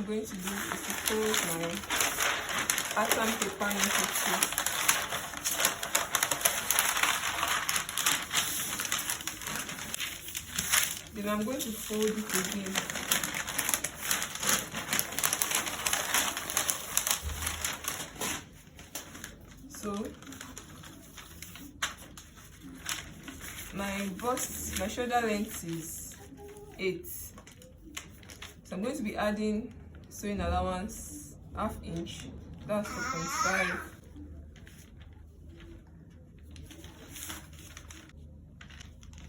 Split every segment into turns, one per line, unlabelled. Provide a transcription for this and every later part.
I'm going to do is to fold my pattern paper into two. Then I'm going to fold it again. So my shoulder length is 8. So I'm going to be adding sewing allowance ½ inch. That's 4.5.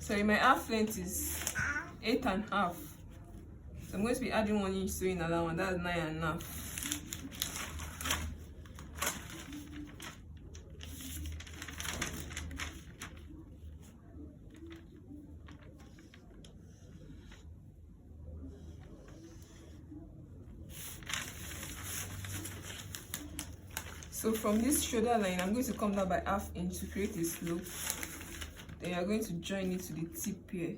So my half length is 8.5. So I'm going to be adding 1 inch sewing allowance. That's 9.5. So from this shoulder line, I'm going to come down by ½ inch to create a slope. Then you are going to join it to the tip here.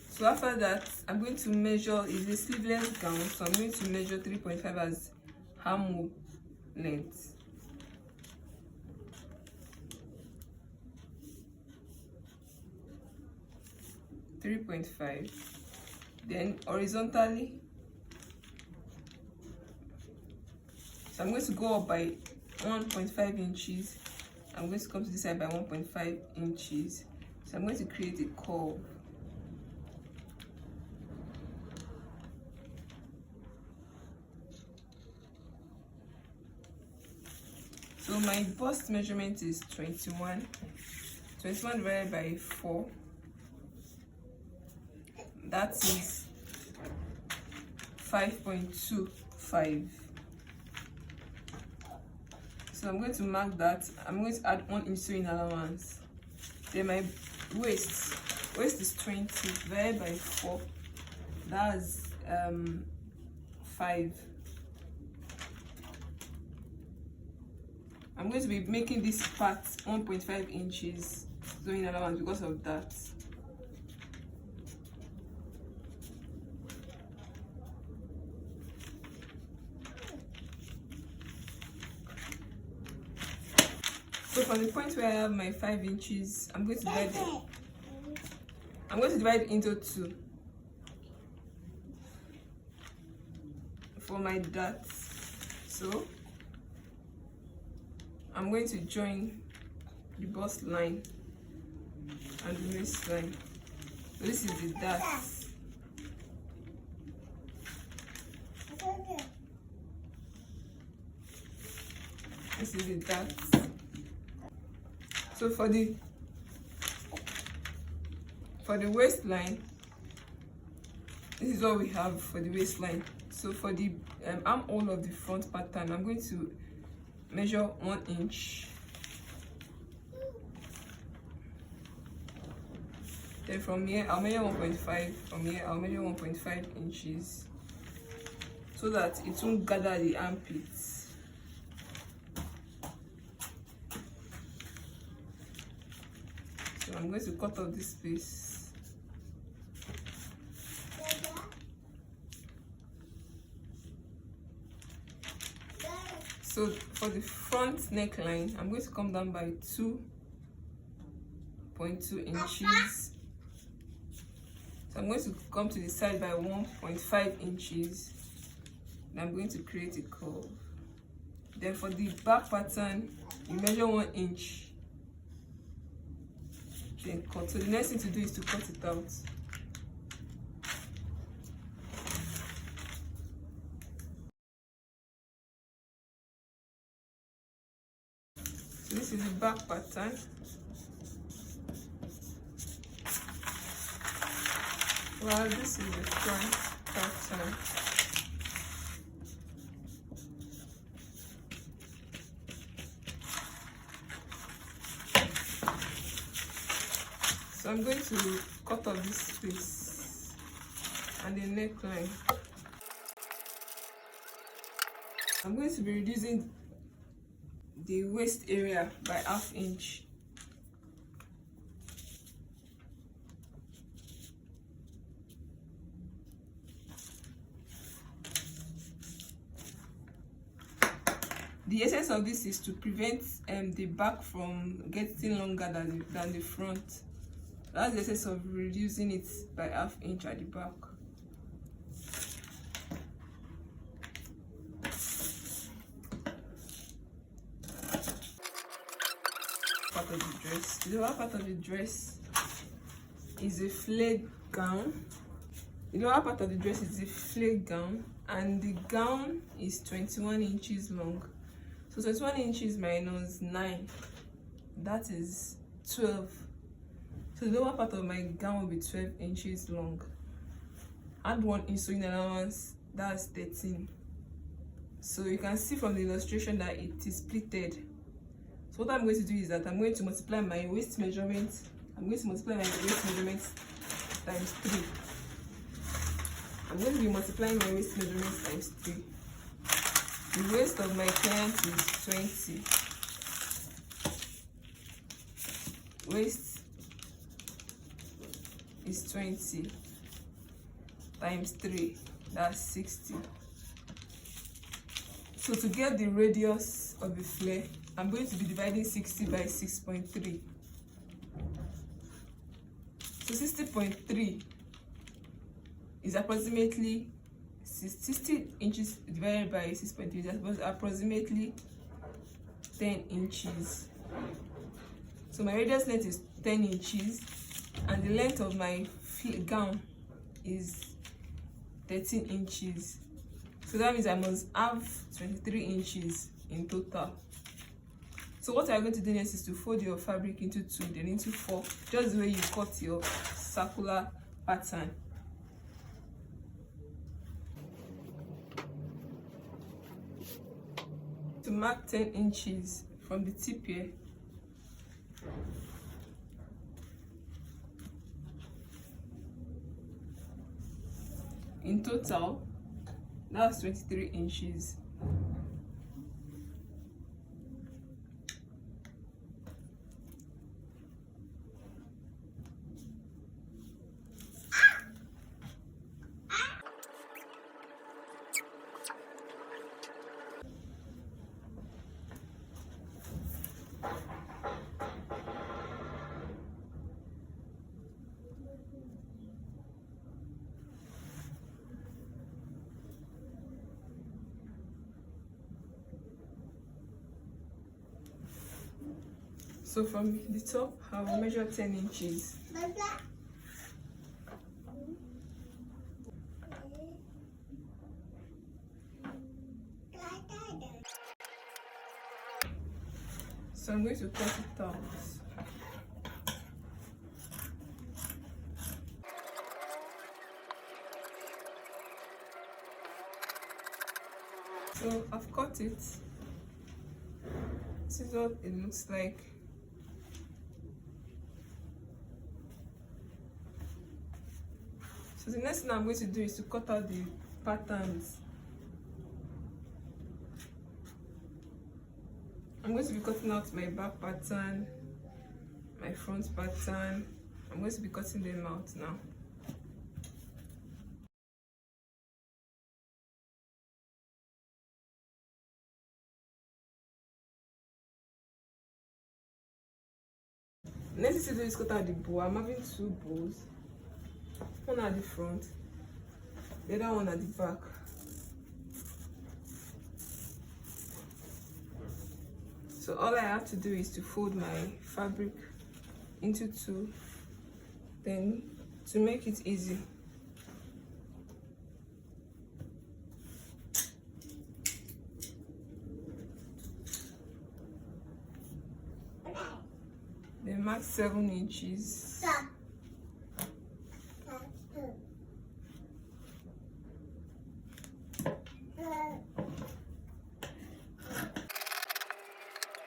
So after that, I'm going to measure, is a sleeveless gown, so I'm going to measure 3.5 as armhole length. .5. Then horizontally, so I'm going to go up by 1.5 inches. I'm going to come to this side by 1.5 inches. So I'm going to create a curve. So my bust measurement is 21. 21 divided by 4. That is 5.25. So I'm going to mark that. I'm going to add 1 inch sewing allowance. Then my waist is 20 divided by 4. That's 5. I'm going to be making this part 1.5 inches sewing allowance because of that. So from the point where I have my 5 inches, I'm going to divide it into 2 for my dart. So I'm going to join the bust line and the waistline. So this is the dart. This is the dart. So for the waistline, this is what we have for the waistline. So for the armhole of the front pattern, I'm going to measure 1 inch. Then from here, I'll measure 1.5. From here, I'll measure 1.5 inches so that it won't gather the armpits. So I'm going to cut off this piece. So for the front neckline, I'm going to come down by 2.2 inches. So I'm going to come to the side by 1.5 inches. And I'm going to create a curve. Then for the back pattern, you measure 1 inch. Then cut. So the next thing to do is to cut it out. So this is the back pattern. Well, this is the front pattern. So I'm going to cut off this piece and the neckline. I'm going to be reducing the waist area by ½ inch. The essence of this is to prevent the back from getting longer than the front. That's the essence of reducing it by ½ inch at the back. Part of the dress. The lower part of the dress is a flared gown. The lower part of the dress is a flared gown, and the gown is 21 inches long. So 21 inches minus 9, that is 12. So the lower part of my gown will be 12 inches long. Add 1 inch sewing allowance, that's 13. So you can see from the illustration that it is pleated. So what I'm going to do is that I'm going to multiply my waist measurement. I'm going to multiply my waist measurement times 3. I'm going to be multiplying my waist measurement times 3. The waist of my client is 20. Waist is 20 times 3, that's 60. So to get the radius of the flare, I'm going to be dividing 60 by 6.3. So 60.3 is approximately 60 inches divided by 6.3 is approximately 10 inches. So my radius length is 10 inches, and the length of my gown is 13 inches. So that means I must have 23 inches in total. So what I'm going to do next is to fold your fabric into 2, then into 4, just the way you cut your circular pattern. To mark 10 inches from the tip here, in total that's 23 inches. So from the top, I will measure 10 inches. So I'm going to cut it out. So I've cut it. This is what it looks like. So the next thing I'm going to do is to cut out the patterns. I'm going to be cutting out my back pattern, my front pattern. I'm going to be cutting them out now. Next thing to do is cut out the bow. I'm having 2 bows. One at the front, the other one at the back. So all I have to do is to fold my fabric into 2, then to make it easy, then mark 7 inches.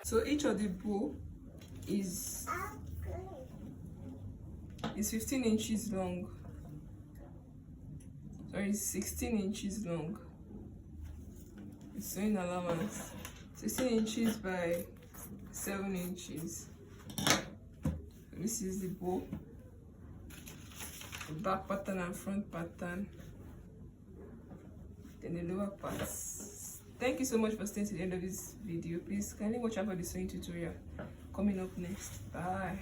So each of the bow is 15 inches long. Sorry, 16 inches long. It's sewing allowance. 16 inches by 7 inches. This is the bow, the back pattern and front pattern. Then the lower part thank you so much for staying to the end of this video. Please kindly watch out for the sewing tutorial coming up next. Bye.